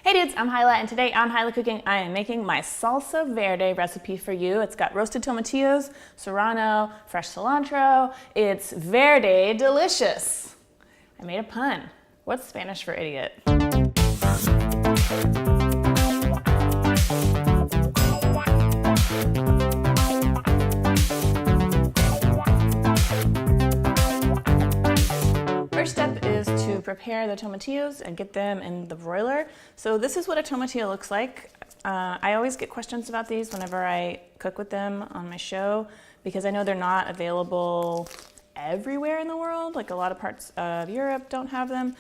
Hey dudes, I'm Hilah, and today on Hilah Cooking, I am making my Salsa Verde recipe for you. It's got roasted tomatillos, serrano, fresh cilantro. It's verde delicious. I made a pun. What's Spanish for idiot? First step is to prepare the tomatillos and get them in the broiler. So this is what a tomatillo looks like. I always get questions about these whenever I cook with them on my show because I know they're not available everywhere in the world. Like a lot of parts of Europe don't have them,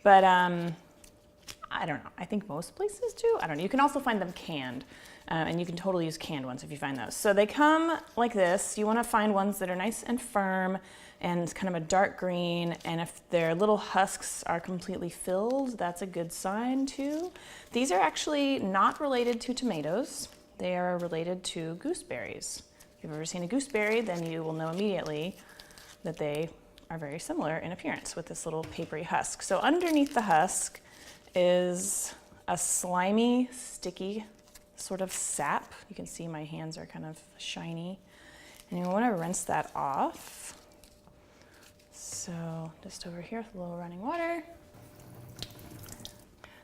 but I don't know. I think most places do. I don't know. You can also find them canned. And you can totally use canned ones if you find those. So they come like this. You want to find ones that are nice and firm and kind of a dark green, and if their little husks are completely filled, that's a good sign too. These are actually not related to tomatoes. They are related to gooseberries. If you've ever seen a gooseberry, then you will know immediately that they are very similar in appearance with this little papery husk. So underneath the husk is a slimy, sticky sort of sap. You can see my hands are kind of shiny. And you want to rinse that off. So just over here with a little running water.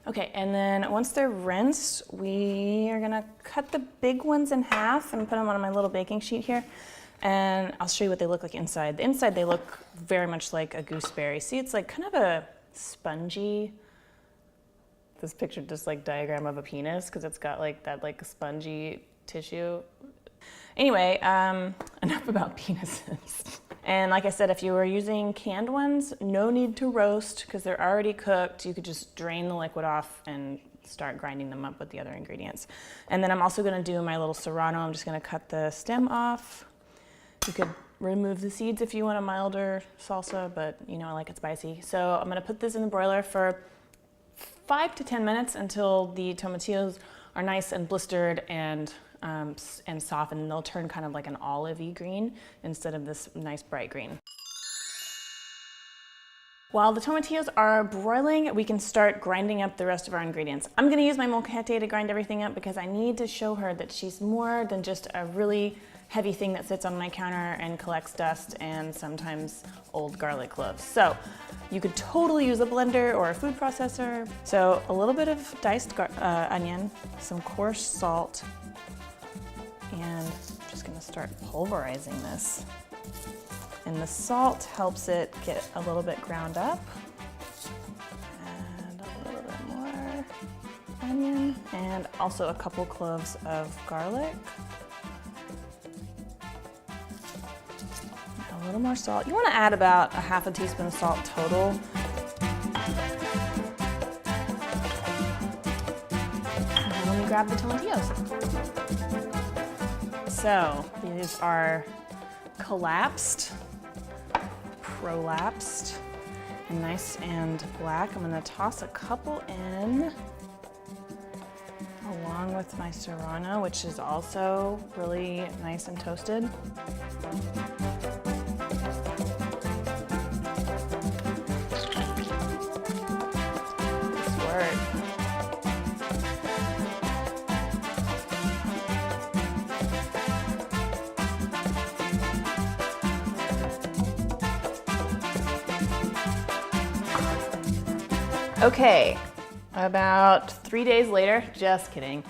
Okay, and then once they're rinsed, we are gonna cut the big ones in half and put them on my little baking sheet here. And I'll show you what they look like inside. The inside, they look very much like a gooseberry. See, it's like kind of a spongy, this picture just like diagram of a penis because it's got like that like spongy tissue. Anyway, enough about penises. And like I said, if you were using canned ones, no need to roast because they're already cooked. You could just drain the liquid off and start grinding them up with the other ingredients. And then I'm also gonna do my little serrano. I'm just gonna cut the stem off. You could remove the seeds if you want a milder salsa, but you know, I like it spicy. So I'm gonna put this in the broiler for 5 to 10 minutes until the tomatillos are nice and blistered and soft, and they'll turn kind of like an olive-y green instead of this nice bright green. While the tomatillos are broiling, we can start grinding up the rest of our ingredients. I'm gonna use my molcajete to grind everything up because I need to show her that she's more than just a really heavy thing that sits on my counter and collects dust and sometimes old garlic cloves. So you could totally use a blender or a food processor. So a little bit of diced onion, some coarse salt, and I'm just gonna start pulverizing this. And the salt helps it get a little bit ground up. And a little bit more onion, and also a couple cloves of garlic. A little more salt. You wanna add about a half a teaspoon of salt total. And then let me grab the tomatillos. So these are collapsed, prolapsed, and nice and black. I'm gonna toss a couple in along with my serrano, which is also really nice and toasted. This works. Okay, about 3 days later, just kidding,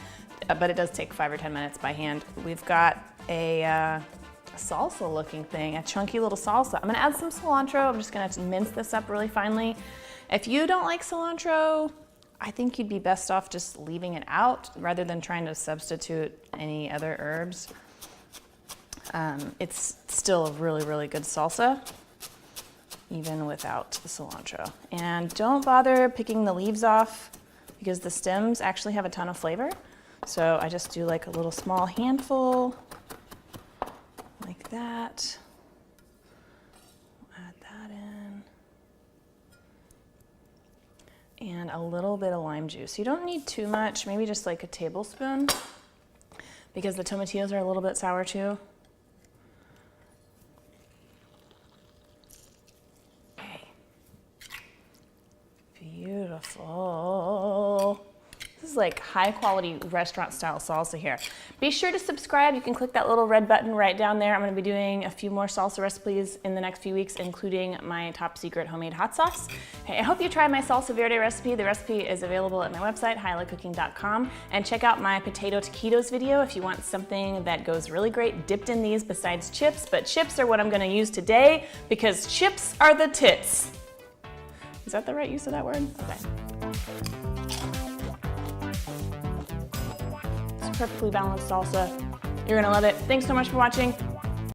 but it does take 5 or 10 minutes by hand. We've got a salsa looking thing, a chunky little salsa. I'm gonna add some cilantro. I'm just gonna mince this up really finely. If you don't like cilantro, I think you'd be best off just leaving it out rather than trying to substitute any other herbs. It's still a really, really good salsa, even without the cilantro. And don't bother picking the leaves off because the stems actually have a ton of flavor. So I just do like a little small handful, like that. Add that in. And a little bit of lime juice. You don't need too much, maybe just like a tablespoon because the tomatillos are a little bit sour too. Beautiful. This like high quality restaurant style salsa here. Be sure to subscribe. You can click that little red button right down there. I'm gonna be doing a few more salsa recipes in the next few weeks, including my top secret homemade hot sauce. Hey, I hope you try my Salsa Verde recipe. The recipe is available at my website, hilahcooking.com, and check out my potato taquitos video if you want something that goes really great dipped in these besides chips, but chips are what I'm gonna use today because chips are the tits. Is that the right use of that word? Okay. It's perfectly balanced salsa. You're gonna love it. Thanks so much for watching.